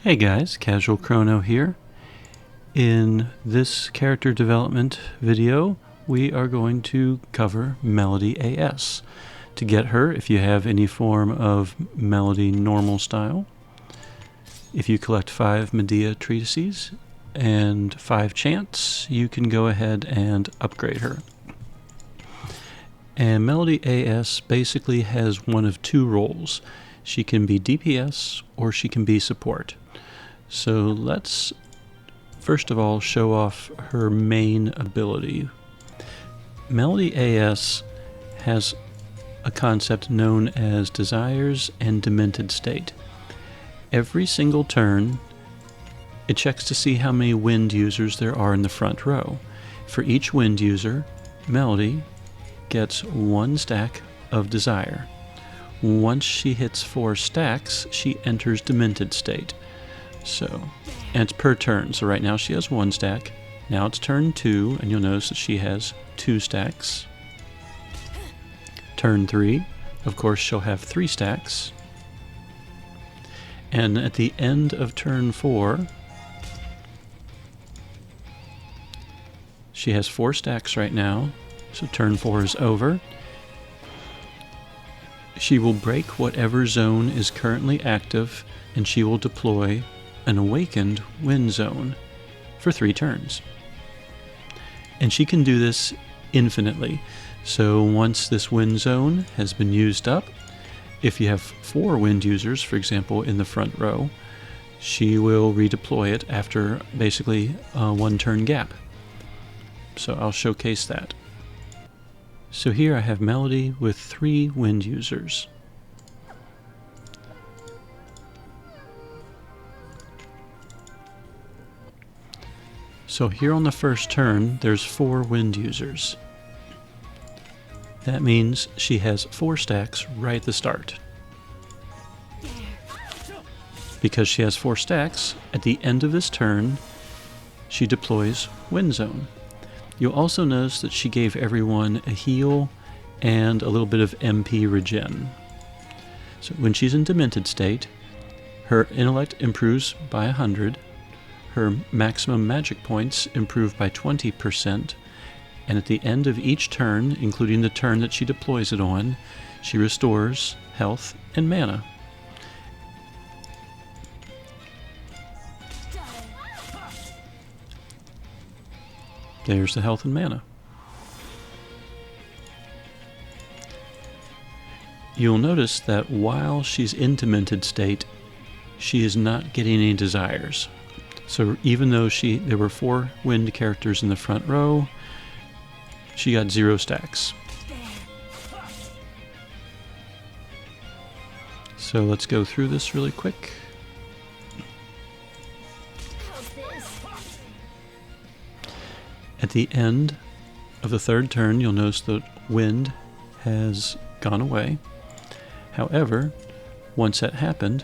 Hey guys, Casual Chrono here. In this character development video, we are going to cover Melody AS. To get her, if you have any form of Melody normal style, if you collect 5 Medea treatises and 5 chants, you can go ahead and upgrade her. And Melody AS basically has one of 2 roles. She can be DPS or she can be support. So let's first of all show off her main ability. Melody AS has a concept known as Desires and Demented State. Every single turn, it checks to see how many wind users there are in the front row. For each wind user, Melody gets 1 stack of Desire. Once she hits 4 stacks, she enters Demented State. And it's per turn. So right now she has 1 stack. Now it's turn 2, and you'll notice that she has 2 stacks. Turn 3, of course, she'll have 3 stacks. And at the end of turn 4, she has 4 stacks right now. So turn 4 is over. She will break whatever zone is currently active, and she will deploy an awakened wind zone for 3 turns. And she can do this infinitely. So once this wind zone has been used up, if you have 4 wind users, for example, in the front row, she will redeploy it after basically a 1 turn gap. So I'll showcase that. So here I have Melody with 3 wind users. So here on the first turn, there's 4 wind users. That means she has 4 stacks right at the start. Because she has 4 stacks, at the end of this turn, she deploys Wind Zone. You'll also notice that she gave everyone a heal and a little bit of MP regen. So when she's in Demented State, her intellect improves by 100, her maximum magic points improve by 20%, and at the end of each turn, including the turn that she deploys it on, she restores health and mana. There's the health and mana. You'll notice that while she's in Demented State, she is not getting any desires. So even though there were 4 wind characters in the front row, she got 0 stacks. So let's go through this really quick. At the end of the 3rd turn, you'll notice that wind has gone away. However, once that happened,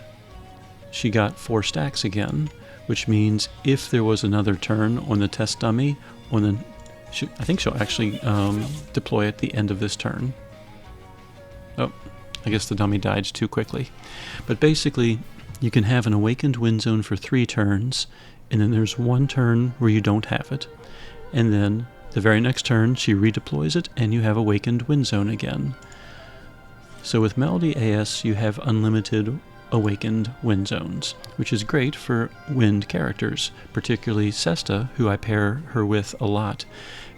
she got 4 stacks again, which means if there was another turn on the test dummy, I think she'll actually deploy at the end of this turn. Oh, I guess the dummy died too quickly. But basically, you can have an awakened wind zone for 3 turns, and then there's 1 turn where you don't have it. And then the very next turn, she redeploys it, and you have awakened wind zone again. So with Melody AS, you have unlimited awakened wind zones, which is great for wind characters, particularly Sesta, who I pair her with a lot,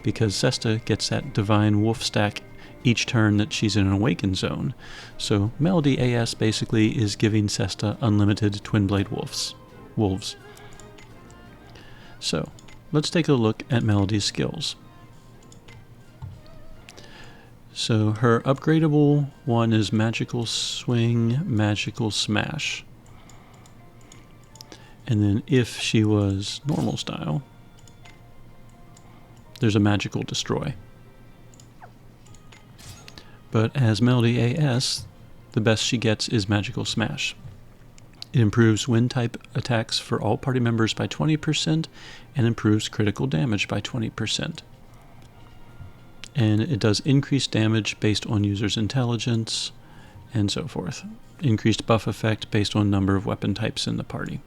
because Sesta gets that divine wolf stack each turn that she's in an awakened zone. So Melody AS basically is giving Sesta unlimited twin blade wolves. So let's take a look at Melody's skills. So her upgradable one is Magical Swing, Magical Smash. And then if she was normal style, there's a Magical Destroy. But as Melody AS, the best she gets is Magical Smash. It improves wind type attacks for all party members by 20% and improves critical damage by 20%. And it does increased damage based on user's intelligence and so forth. Increased buff effect based on number of weapon types in the party.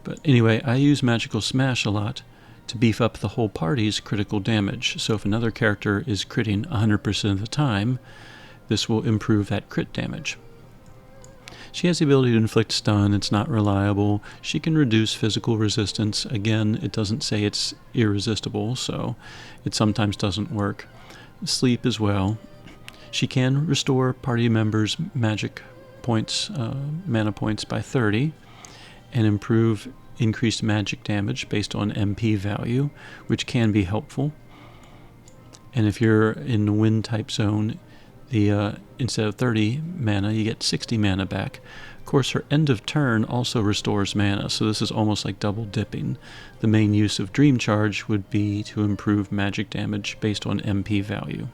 But anyway, I use Magical Smash a lot to beef up the whole party's critical damage. So if another character is critting 100% of the time, this will improve that crit damage. She has the ability to inflict stun. It's not reliable. She can reduce physical resistance. Again, it doesn't say it's irresistible, so it sometimes doesn't work. Sleep as well. She can restore party members' magic points, mana points by 30, and improve increased magic damage based on MP value, which can be helpful. And if you're in the wind type zone, instead of 30 mana, you get 60 mana back. Of course, her end of turn also restores mana, so this is almost like double dipping. The main use of Dream Charge would be to improve magic damage based on MP value.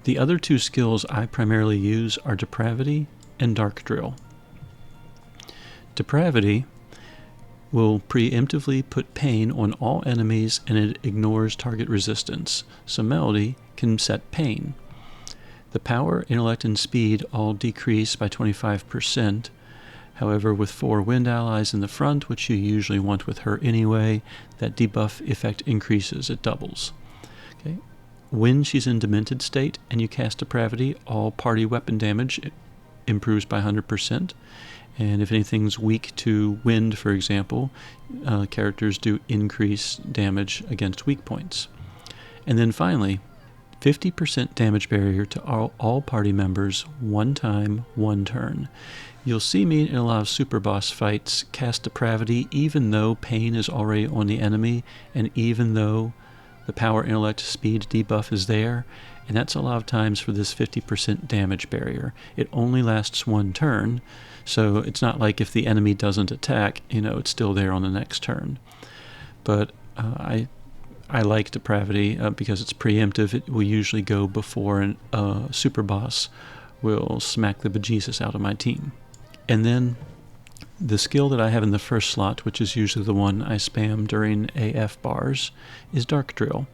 The other two skills I primarily use are Depravity and Dark Drill. Depravity will preemptively put pain on all enemies, and it ignores target resistance, so Melody can set pain. The power, intellect, and speed all decrease by 25%. However, with 4 wind allies in the front, which you usually want with her anyway, that debuff effect increases, it doubles. Okay. When she's in Demented state and you cast Depravity, all party weapon damage improves by 100%. And if anything's weak to wind, for example, characters do increase damage against weak points. And then finally, 50% damage barrier to all party members, one time, one turn. You'll see me in a lot of super boss fights cast Depravity even though pain is already on the enemy and even though the power, intellect, speed debuff is there, and that's a lot of times for this 50% damage barrier. It only lasts one turn, so it's not like if the enemy doesn't attack, it's still there on the next turn. But I like Depravity because it's preemptive. It will usually go before a super boss will smack the bejesus out of my team. And then the skill that I have in the first slot, which is usually the one I spam during AF bars, is Dark Drill.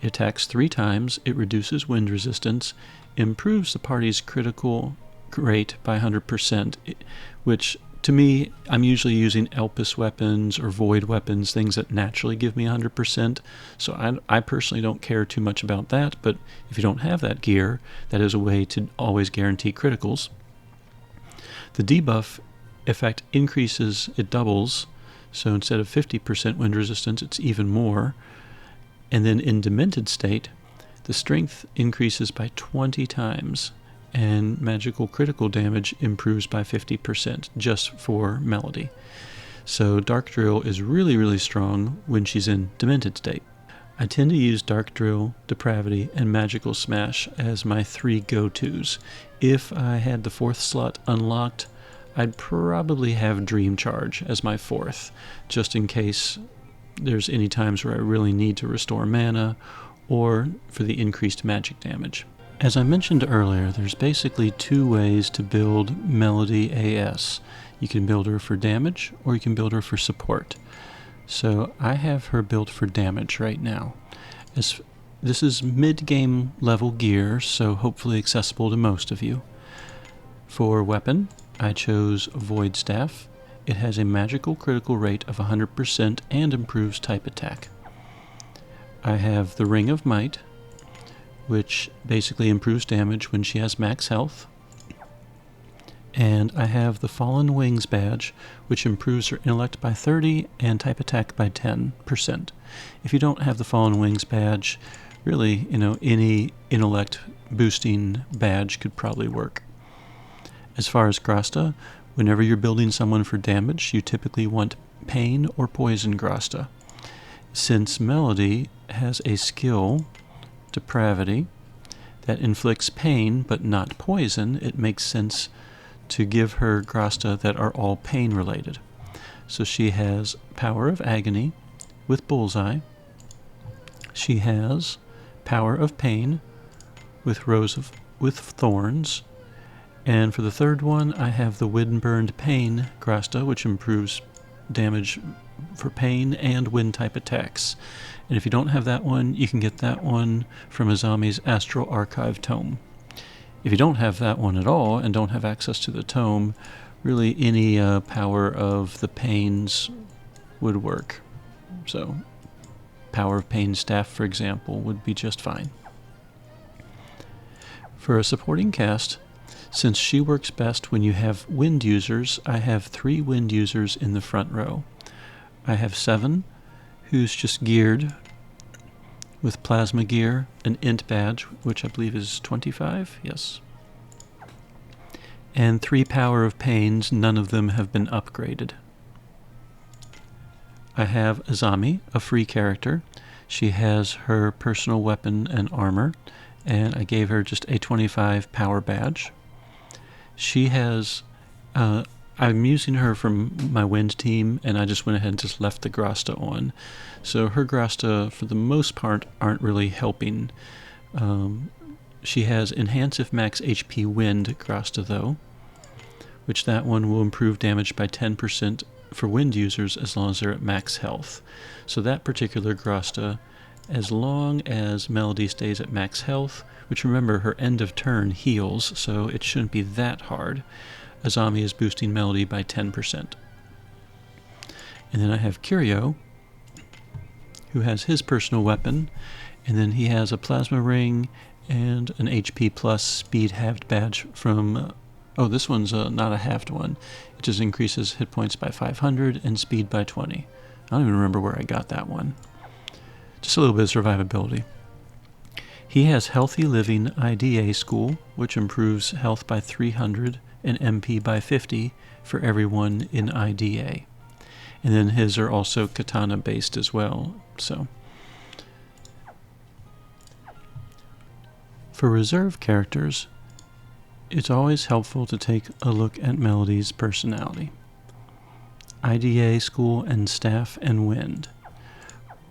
It attacks 3 times, it reduces wind resistance, improves the party's critical rate by 100%, which to me, I'm usually using Elpis weapons or Void weapons, things that naturally give me 100%, so I personally don't care too much about that, but if you don't have that gear, that is a way to always guarantee criticals. The debuff effect increases, it doubles, so instead of 50% wind resistance, it's even more. And then in Demented state, the strength increases by 20 times, and magical critical damage improves by 50% just for Melody. So Dark Drill is really, really strong when she's in Demented state. I tend to use Dark Drill, Depravity, and Magical Smash as my 3 go-tos. If I had the 4th slot unlocked, I'd probably have Dream Charge as my 4th, just in case there's any times where I really need to restore mana or for the increased magic damage. As I mentioned earlier, there's basically 2 ways to build Melody AS. You can build her for damage or you can build her for support. So I have her built for damage right now. This is mid-game level gear, so hopefully accessible to most of you. For weapon, I chose Void Staff. It has a magical critical rate of 100% and improves type attack. I have the Ring of Might, which basically improves damage when she has max health. And I have the Fallen Wings badge, which improves her intellect by 30 and type attack by 10%. If you don't have the Fallen Wings badge, really, any intellect boosting badge could probably work. As far as grasta, whenever you're building someone for damage, you typically want pain or poison grasta. Since Melody has a skill, Depravity, that inflicts pain but not poison, it makes sense to give her grasta that are all pain related. So she has Power of Agony with Bullseye. She has Power of Pain with with Thorns. And for the third one, I have the Windburned Pain grasta, which improves damage for pain and wind type attacks. And if you don't have that one, you can get that one from Azami's Astral Archive Tome. If you don't have that one at all and don't have access to the tome, really any Power of the Pains would work. So Power of Pain staff, for example, would be just fine. For a supporting cast, since she works best when you have wind users, I have 3 wind users in the front row. I have 7, who's just geared with plasma gear, an int badge, which I believe is 25, yes. And 3 Power of Pains, none of them have been upgraded. I have Azami, a free character. She has her personal weapon and armor, and I gave her just a 25 power badge. She has, I'm using her from my wind team, and I just went ahead and just left the grasta on. So her grasta, for the most part, aren't really helping. She has Enhance if max HP wind grasta, though, which that one will improve damage by 10% for wind users as long as they're at max health. So that particular grasta, as long as Melody stays at max health, which remember her end of turn heals, so it shouldn't be that hard, Azami is boosting Melody by 10%. And then I have Curio, who has his personal weapon, and then he has a plasma ring and an HP plus speed halved badge from oh, this one's not a halved one. It just increases hit points by 500 and speed by 20. I don't even remember where I got that one. Just a little bit of survivability. He has Healthy Living IDA School, which improves health by 300 and MP by 50 for everyone in IDA. And then his are also katana based as well. So for reserve characters, it's always helpful to take a look at Melody's personality. IDA, School, and Staff, and Wind.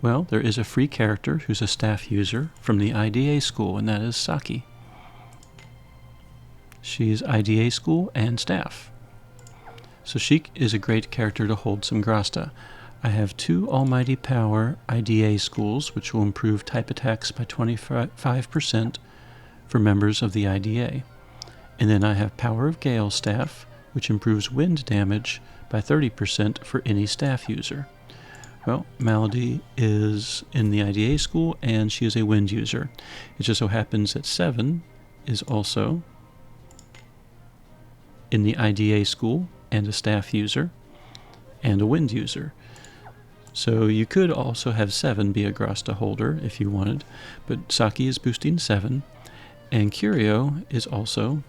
Well, there is a free character who's a staff user from the IDA School, and that is Saki. She's IDA School and Staff. So she is a great character to hold some grasta. I have 2 Almighty Power IDA Schools, which will improve type attacks by 25% for members of the IDA. And then I have Power of Gale Staff, which improves wind damage by 30% for any staff user. Well, Melody is in the IDA School, and she is a wind user. It just so happens that 7 is also in the IDA School, and a staff user, and a wind user. So you could also have 7 be a grasta holder if you wanted, but Saki is boosting 7, and Curio is also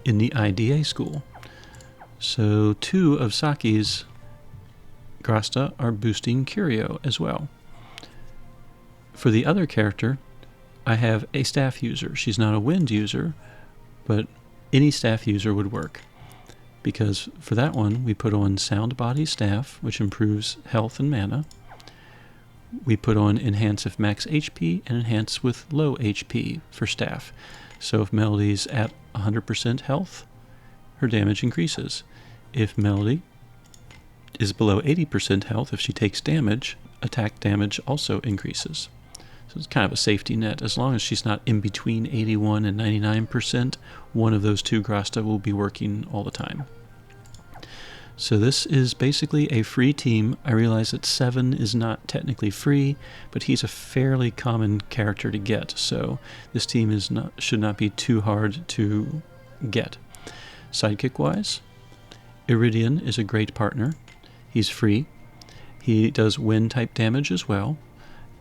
in the IDA School. So 2 of Saki's grasta are boosting Curio as well. For the other character, I have a staff user. She's not a wind user, but any staff user would work. Because for that one, we put on Sound Body Staff, which improves health and mana. We put on Enhance if max HP and Enhance with low HP for staff. So if Melody's at 100% health, her damage increases. If Melody is below 80% health, if she takes damage, attack damage also increases. So it's kind of a safety net. As long as she's not in between 81 and 99%, one of those 2 grasta will be working all the time. So this is basically a free team. I realize that 7 is not technically free, but he's a fairly common character to get. So this team should not be too hard to get. Sidekick-wise, Iridian is a great partner. He's free. He does wind-type damage as well,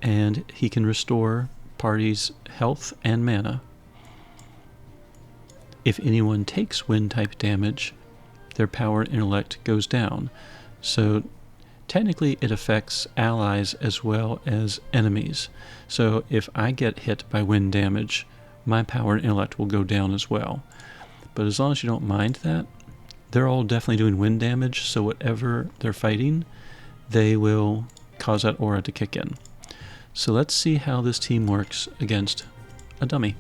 and he can restore parties' health and mana. If anyone takes wind-type damage, their power and intellect goes down. So technically it affects allies as well as enemies. So if I get hit by wind damage, my power and intellect will go down as well. But as long as you don't mind that, they're all definitely doing wind damage, so whatever they're fighting, they will cause that aura to kick in. So let's see how this team works against a dummy.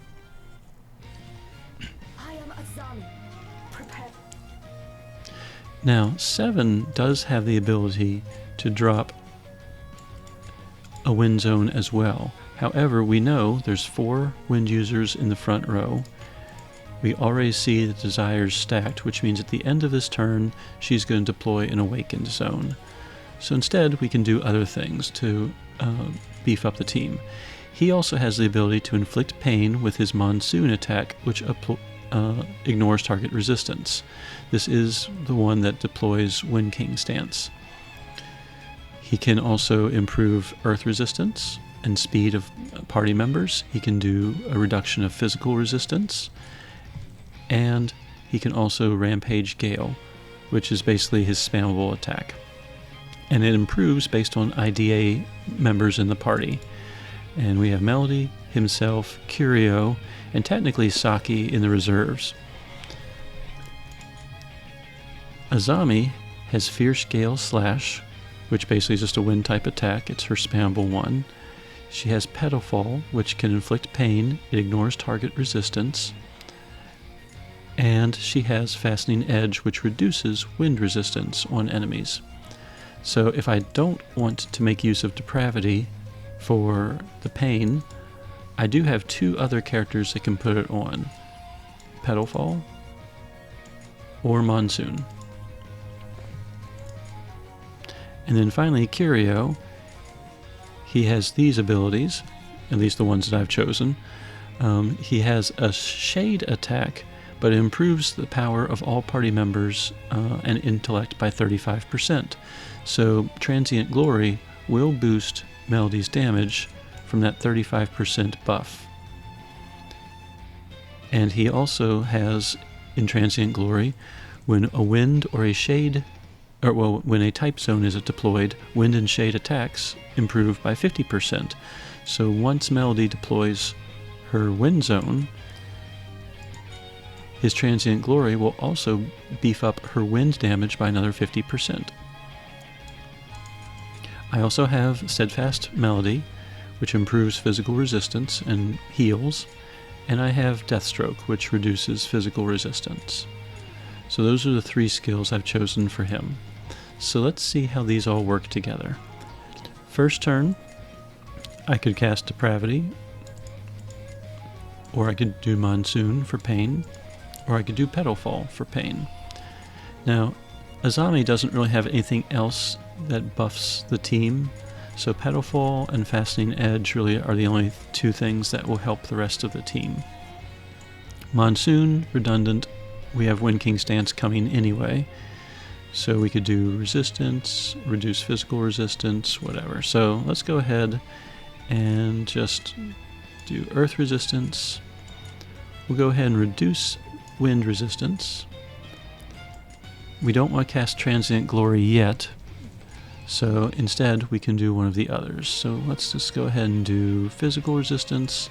I am Azami. Prepare. Now, 7 does have the ability to drop a wind zone as well. However, we know there's 4 wind users in the front row, we already see the desires stacked, which means at the end of this turn, she's going to deploy an awakened zone. So instead, we can do other things to beef up the team. He also has the ability to inflict pain with his Monsoon attack, which ignores target resistance. This is the one that deploys Wind King stance. He can also improve earth resistance and speed of party members. He can do a reduction of physical resistance, and he can also rampage Gale, which is basically his spammable attack. And it improves based on IDA members in the party. And we have Melody, himself, Curio, and technically Saki in the reserves. Azami has Fierce Gale Slash, which basically is just a wind type attack. It's her spammable one. She has Pedalfall, which can inflict pain. It ignores target resistance. And she has Fastening Edge, which reduces wind resistance on enemies. So if I don't want to make use of Depravity for the pain, I do have two other characters that can put it on. Pedalfall or Monsoon. And then finally, Curio. He has these abilities, at least the ones that I've chosen. He has a Shade attack, but it improves the power of all party members and intellect by 35%. So Transient Glory will boost Melody's damage from that 35% buff. And he also has, in Transient Glory, when a wind or a shade, when a type zone is deployed, wind and shade attacks improve by 50%. So once Melody deploys her wind zone, his Transient Glory will also beef up her wind damage by another 50%. I also have Steadfast Melody, which improves physical resistance and heals, and I have Deathstroke, which reduces physical resistance. So those are the three skills I've chosen for him. So let's see how these all work together. First turn, I could cast Depravity, or I could do Monsoon for pain, or I could do Pedalfall for pain. Now, Azami doesn't really have anything else that buffs the team, so Pedalfall and Fastening Edge really are the only two things that will help the rest of the team. Monsoon, redundant. We have Wind King stance coming anyway, so we could do resistance, reduce physical resistance, whatever. So let's go ahead and just do earth resistance. We'll go ahead and reduce wind resistance. We don't want to cast Transient Glory yet, so instead we can do one of the others. So let's just go ahead and do physical resistance.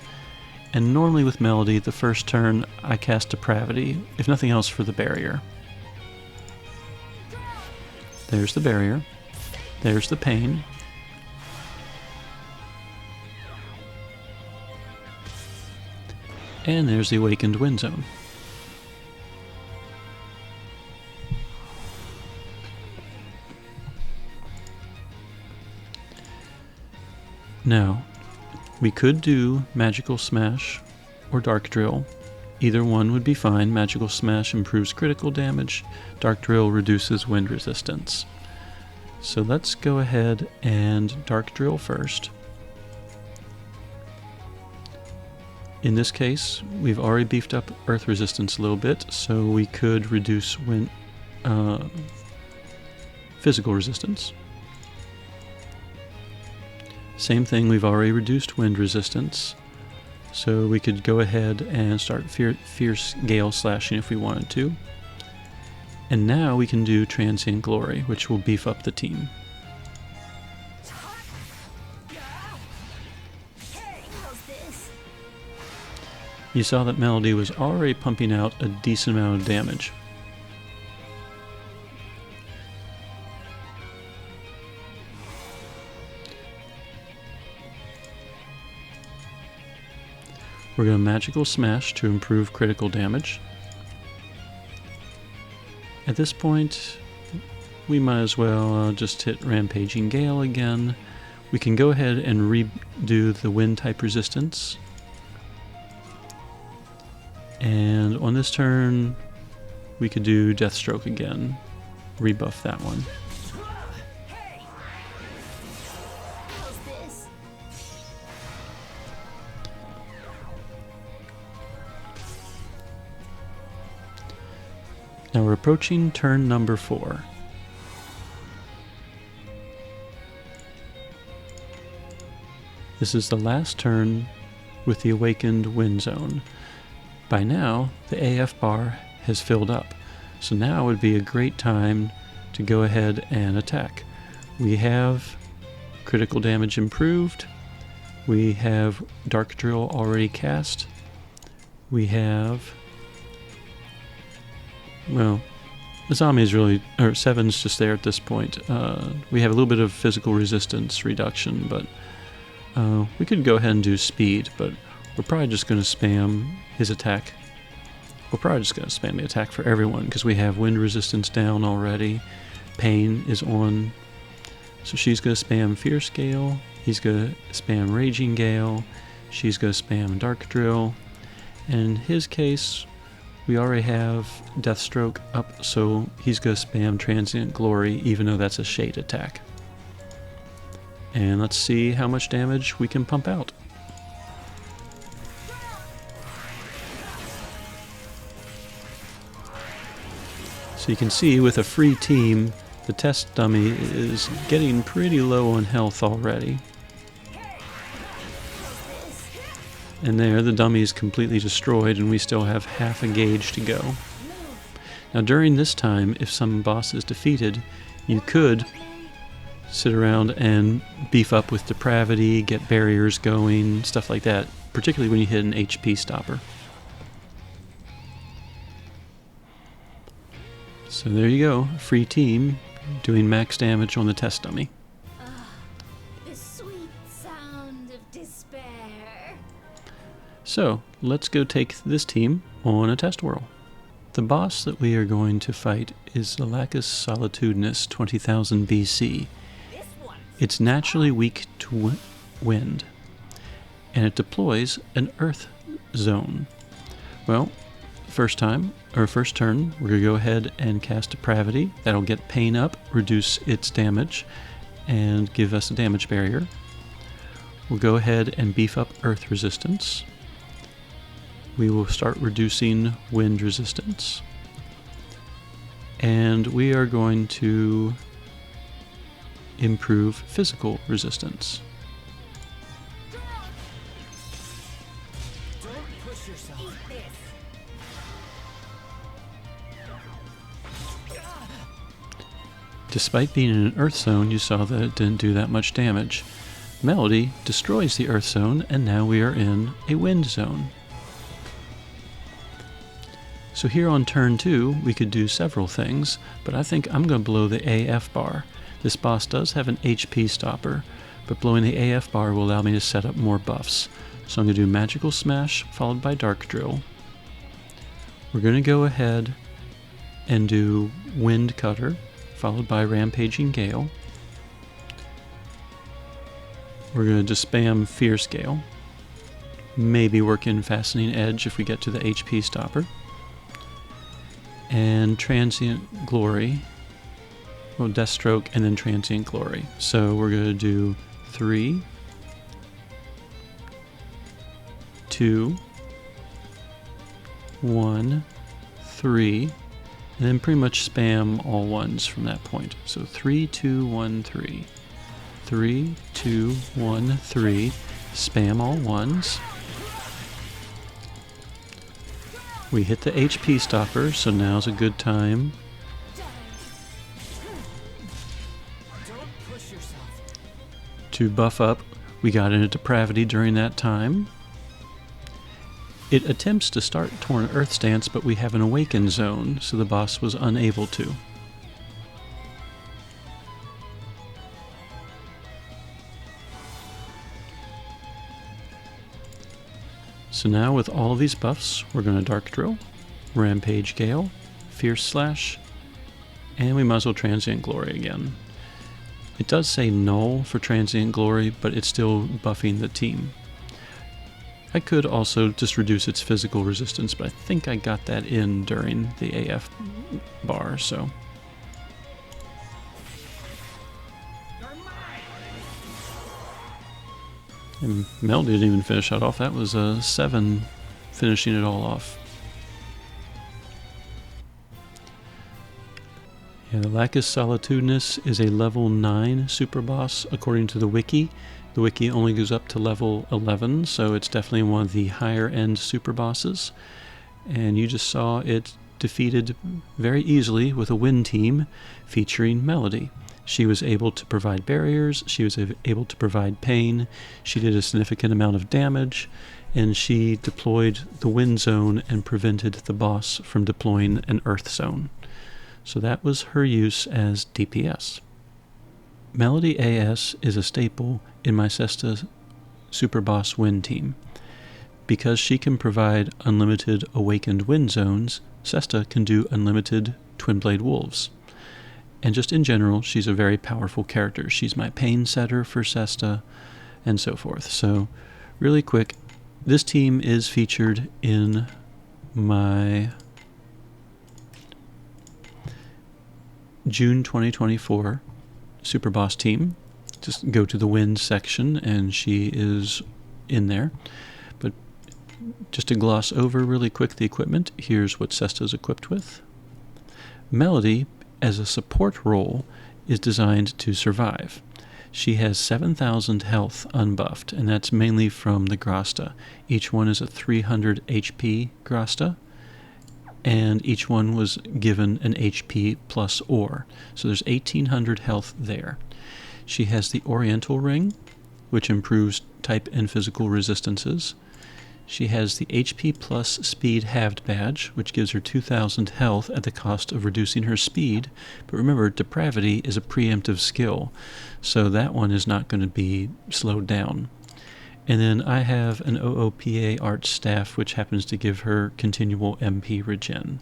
And normally with Melody, the first turn I cast Depravity, if nothing else for the barrier. There's the barrier. There's the pain. And there's the Awakened Wind Zone. Now, we could do Magical Smash or Dark Drill. Either one would be fine. Magical Smash improves critical damage. Dark Drill reduces wind resistance. So let's go ahead and Dark Drill first. In this case, we've already beefed up earth resistance a little bit, so we could reduce physical resistance. Same thing, we've already reduced wind resistance, so we could go ahead and start Fierce Gale Slashing if we wanted to. And now we can do Transient Glory, which will beef up the team. You saw that Melody was already pumping out a decent amount of damage. We're going to Magical Smash to improve critical damage. At this point, we might as well just hit Rampaging Gale again. We can go ahead and redo the wind type resistance. And on this turn, we could do Deathstroke again. Rebuff that one. Hey! How's this? Now we're approaching turn number 4. This is the last turn with the awakened wind zone. By now, the AF bar has filled up, so now would be a great time to go ahead and attack. We have critical damage improved, we have Dark Drill already cast, we have, well, the zombie is really, or 7's just there at this point. We have a little bit of physical resistance reduction, but we could go ahead and do speed, but we're probably just going to spam his attack. We're probably just going to spam the attack for everyone because we have wind resistance down already. Pain is on. So she's going to spam Fierce Gale. He's going to spam Raging Gale. She's going to spam Dark Drill. And in his case, we already have Deathstroke up, so he's going to spam Transient Glory, even though that's a Shade attack. And let's see how much damage we can pump out. So you can see with a free team, the test dummy is getting pretty low on health already. And there, the dummy is completely destroyed and we still have half a gauge to go. Now during this time, if some boss is defeated, you could sit around and beef up with depravity, get barriers going, stuff like that, particularly when you hit an HP stopper. So there you go, free team doing max damage on the test dummy. The sweet sound of despair. So let's go take this team on a test whirl. The boss that we are going to fight is the Lacus Solitudinis 20,000 BC. It's naturally weak to wind, and it deploys an earth zone. Well, first turn, we're going to go ahead and cast Depravity. That'll get Pain up, reduce its damage, and give us a damage barrier. We'll go ahead and beef up Earth resistance. We will start reducing wind resistance. And we are going to improve physical resistance. Don't push yourself. Eat this. Despite being in an earth zone, you saw that it didn't do that much damage. Melody destroys the earth zone, and now we are in a wind zone. So here on turn 2, we could do several things, but I think I'm going to blow the AF bar. This boss does have an HP stopper, but blowing the AF bar will allow me to set up more buffs. So I'm going to do Magical Smash, followed by Dark Drill. We're going to go ahead and do Wind Cutter, followed by Rampaging Gale. We're going to just spam Fierce Gale. Maybe work in Fastening Edge if we get to the HP stopper. And Transient Glory. Well, Deathstroke and then Transient Glory. So we're going to do 3, 2, 1, 3, and then pretty much spam all ones from that point. So 3, 2, 1, 3. 3, 2, 1, 3. Spam all ones. We hit the HP stopper, so now's a good time to buff up. We got into Depravity during that time. It attempts to start Torn Earth Stance, but we have an Awakened Zone, so the boss was unable to. So now with all of these buffs, we're going to Dark Drill, Rampage Gale, Fierce Slash, and we might as well Transient Glory again. It does say null for Transient Glory, but it's still buffing the team. I could also just reduce its physical resistance, but I think I got that in during the AF bar, so... And Mel didn't even finish that off. That was a 7 finishing it all off. Yeah, the Lacus Solitudinis is a level 9 super boss according to the wiki. The wiki only goes up to level 11, so it's definitely one of the higher end super bosses. And you just saw it defeated very easily with a win team featuring Melody. She was able to provide barriers, she was able to provide pain, she did a significant amount of damage, and she deployed the wind zone and prevented the boss from deploying an earth zone. So that was her use as DPS. Melody AS is a staple in my Sesta Super Boss Wind team. Because she can provide unlimited awakened wind zones, Sesta can do unlimited Twin Blade Wolves. And just in general, she's a very powerful character. She's my pain setter for Sesta, and so forth. So, really quick, this team is featured in my June 2024 Super Boss team. Just go to the Wind section, and she is in there. But just to gloss over really quick the equipment, here's what Sesta is equipped with. Melody, as a support role, is designed to survive. She has 7,000 health unbuffed, and that's mainly from the grasta. Each one is a 300 HP grasta, and each one was given an HP plus ore. So there's 1,800 health there. She has the Oriental Ring, which improves type and physical resistances. She has the HP plus Speed Halved badge, which gives her 2,000 health at the cost of reducing her speed. But remember, Depravity is a preemptive skill, so that one is not going to be slowed down. And then I have an OOPA Arch Staff, which happens to give her continual MP regen.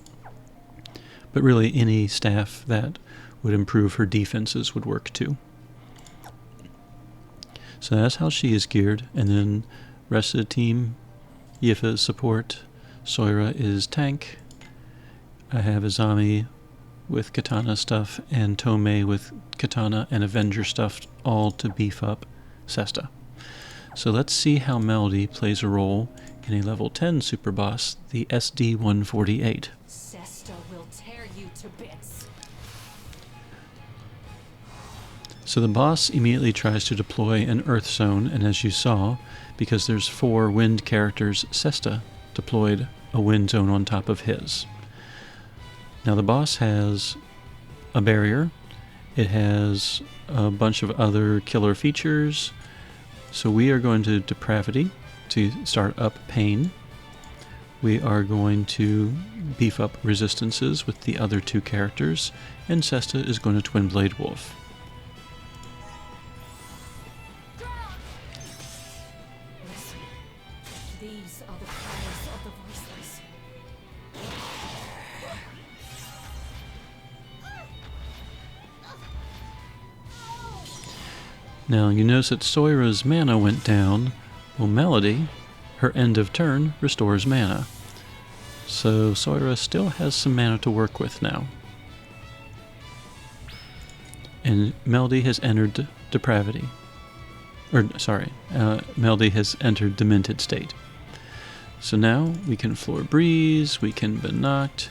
But really, any staff that would improve her defenses would work too. So that's how she is geared, and then rest of the team, Yifa is support, Soira is tank, I have Izami with katana stuff, and Tomei with katana and Avenger stuff, all to beef up Sesta. So let's see how Melody plays a role in a level 10 super boss, the SD-148. Sesta will tear you to bits. So the boss immediately tries to deploy an earth zone, and as you saw, because there's 4 wind characters, Sesta deployed a wind zone on top of his. Now the boss has a barrier, it has a bunch of other killer features, so we are going to Depravity to start up pain. We are going to beef up resistances with the other 2 characters, and Sesta is going to Twin Blade Wolf. These are the cries of the voiceless. Now you notice that Soira's mana went down. Well, Melody, her end of turn, restores mana. So Soira still has some mana to work with now. And Melody has entered Depravity. Melody has entered Demented State. So now we can Floor Breeze, we can Binoct.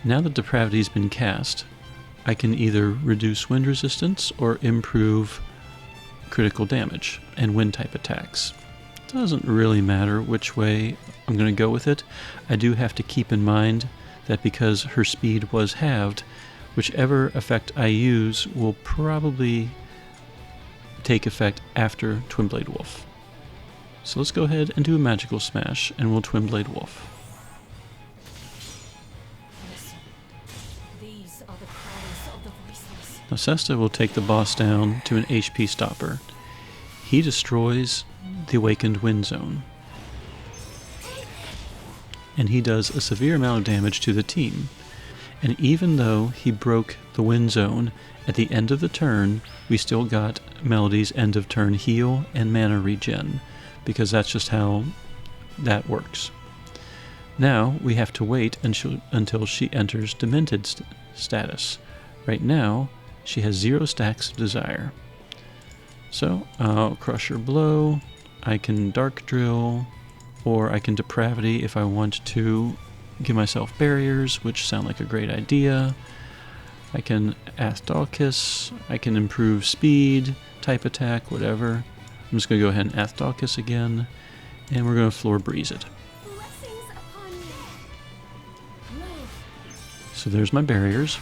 Now that Depravity's been cast, I can either reduce wind resistance or improve critical damage and wind type attacks. Doesn't really matter which way I'm going to go with it. I do have to keep in mind that because her speed was halved, whichever effect I use will probably take effect after Twin Blade Wolf. So let's go ahead and do a magical smash, and we'll Twin Blade Wolf. Listen. These are the cries of the voiceless. Now Sesta will take the boss down to an HP stopper. He destroys the Awakened Wind Zone, and he does a severe amount of damage to the team. And even though he broke the Wind Zone, at the end of the turn, we still got Melody's end of turn heal and mana regen, because that's just how that works. Now we have to wait until she enters Demented status. Right now, she has 0 stacks of desire. So I'll Crusher Blow, I can Dark Drill, or I can Depravity if I want to give myself barriers, which sound like a great idea. I can Athdalkis, I can improve speed, type attack, whatever. I'm just going to go ahead and Athdalkis again, and we're going to Floor Breeze it. Blessings upon you. Move. So there's my barriers.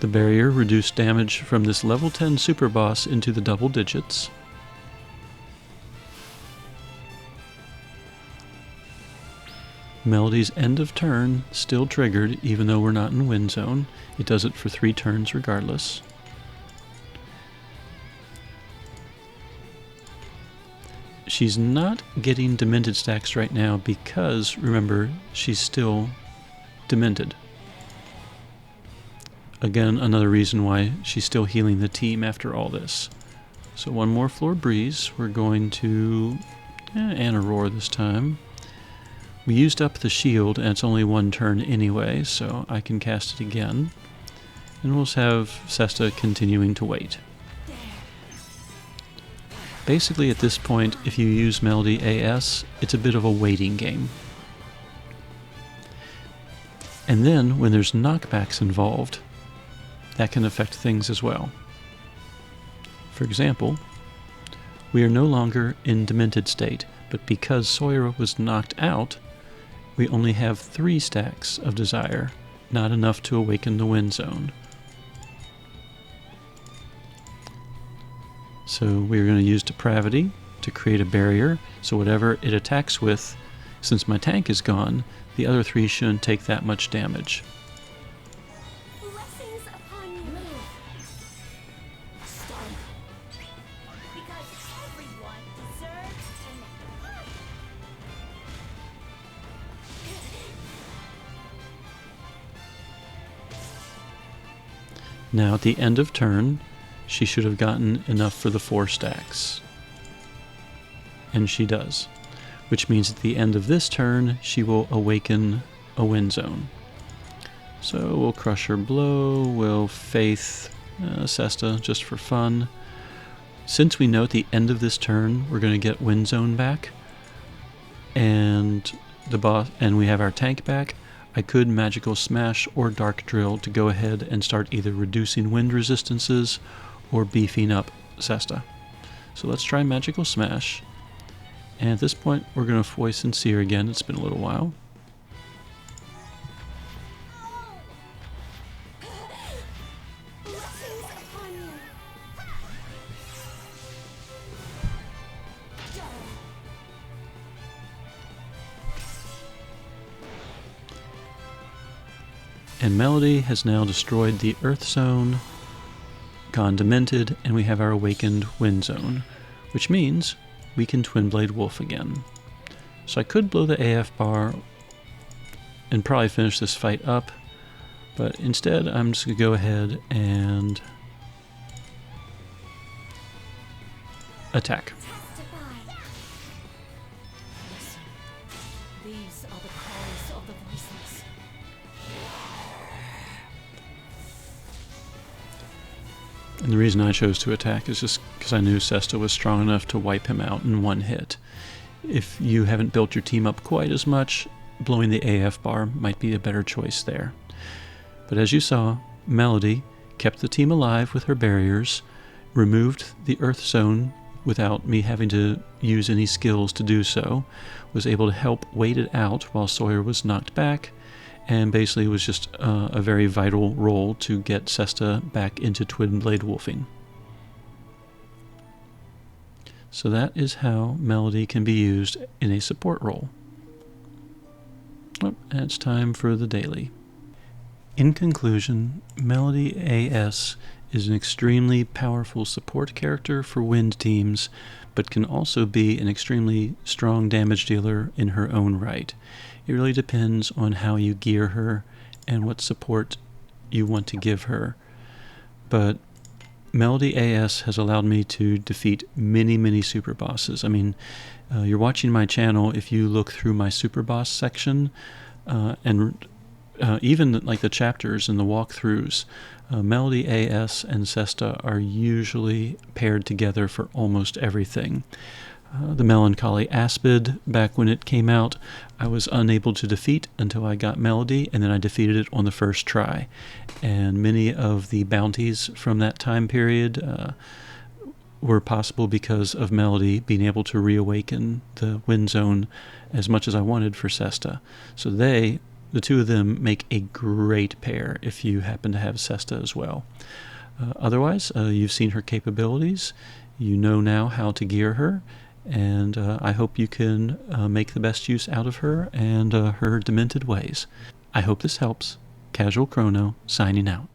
The barrier reduced damage from this level 10 super boss into the double digits. Melody's end of turn still triggered even though we're not in wind zone. It does it for 3 turns regardless. She's not getting Demented stacks right now because, remember, she's still Demented. Again, another reason why she's still healing the team after all this. So one more Floor Breeze. We're going to Anaroar this time. We used up the shield, and it's only 1 turn anyway, so I can cast it again. And we'll have Sesta continuing to wait. Basically, at this point, if you use Melody AS, it's a bit of a waiting game. And then, when there's knockbacks involved, that can affect things as well. For example, we are no longer in Demented state, but because Sawyer was knocked out, we only have 3 stacks of desire, not enough to awaken the wind zone. So we're going to use Depravity to create a barrier, so whatever it attacks with, since my tank is gone, the other 3 shouldn't take that much damage. Blessings upon you. Move. Stun. Because everyone deserves an eye. Now at the end of turn, she should have gotten enough for the 4 stacks. And she does. Which means at the end of this turn, she will awaken a wind zone. So we'll Crusher Blow, we'll Faith Sesta just for fun. Since we know at the end of this turn we're going to get wind zone back, and the boss, and we have our tank back, I could Magical Smash or Dark Drill to go ahead and start either reducing wind resistances or beefing up Sesta. So let's try Magical Smash. And at this point, we're going to Foy Sincere again. It's been a little while. Blessings upon you. And Melody has now destroyed the Earth Zone, gone Demented, and we have our awakened Wind Zone, which means we can Twin Blade Wolf again. So I could blow the AF bar and probably finish this fight up, but instead I'm just going to go ahead and attack. Testify. Listen. These are the cries of the voiceless. And the reason I chose to attack is just because I knew Sesta was strong enough to wipe him out in 1 hit. If you haven't built your team up quite as much, blowing the AF bar might be a better choice there. But as you saw, Melody kept the team alive with her barriers, removed the Earth Zone without me having to use any skills to do so, was able to help wait it out while Sawyer was knocked back, and basically was just a very vital role to get Sesta back into Twin Blade Wolfing. So that is how Melody can be used in a support role. Oh, and it's time for the daily. In conclusion, Melody AS is an extremely powerful support character for wind teams, but can also be an extremely strong damage dealer in her own right. It really depends on how you gear her and what support you want to give her. But Melody AS has allowed me to defeat many, many super bosses. I mean, you're watching my channel. If you look through my super boss section, and even like the chapters and the walkthroughs, Melody AS and Sesta are usually paired together for almost everything. The Melancholy Aspid, back when it came out, I was unable to defeat until I got Melody, and then I defeated it on the first try. And many of the bounties from that time period were possible because of Melody being able to reawaken the Wind Zone as much as I wanted for Sesta. So the two of them, make a great pair if you happen to have Sesta as well. Otherwise, you've seen her capabilities. You know now how to gear her, and I hope you can make the best use out of her and her demented ways. I hope this helps. Casual Crono, signing out.